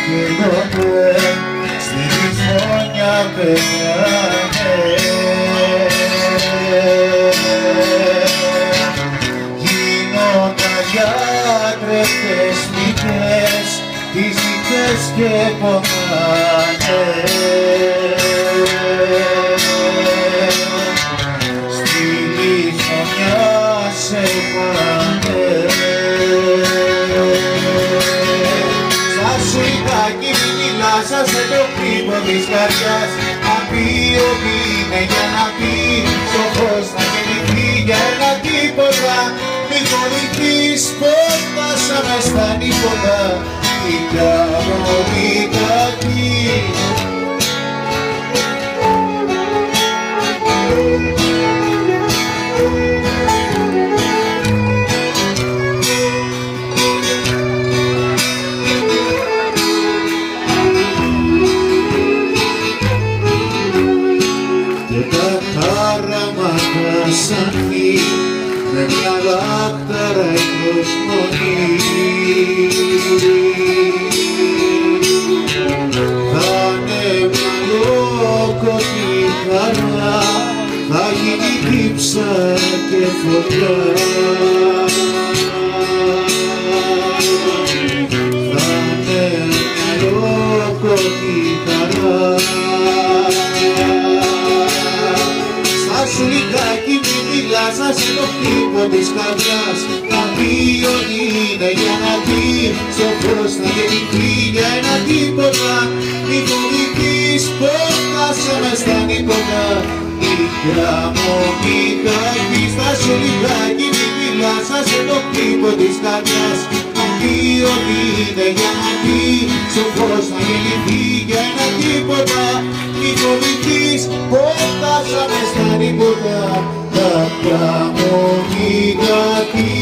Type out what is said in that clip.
και τότε στη χειμώνια πεθάνε. Γίνονταν γιατρευτές μητές, τις νύχτες και πονάνε. Στη λιθονιά σε πάνε. Στα σουητάκι μη μιλάς, σας με το χτύπο της καρδιάς. Να πει ότι είναι για να πει, σοφός να γεννηθεί για ένα τίποτα. Μη φοβηθείς πως φτάσαμε στα νύποτα, η καμπή κακή. Και τα χάραματα σαν μη, με μια λάκταρα εκπροσμονή. Θα ανέβει ολόκοτη χαρά, θα γίνει δίψα και φωτιά. Θα ανέβει ολόκοτη χαρά. Στα σουλικάκι μη μιλάς, να σε το χτύπο της καρδιάς. Να πει ότι είναι για να πει, σοφός να γεννηθεί για ένα τίποτα. Μη φοβηθείς πως φτάσαμε στα νύποτα, η γραμμή κακή. Στα σουλικάκι μη μιλάς, να σε το χτύπο της καρδιάς. Να πει ότι είναι για να πει, σοφός να γεννηθεί για ένα τίποτα. Μη φοβηθείς πως φτάσαμε στα νύποτα, τα καμονή κακή.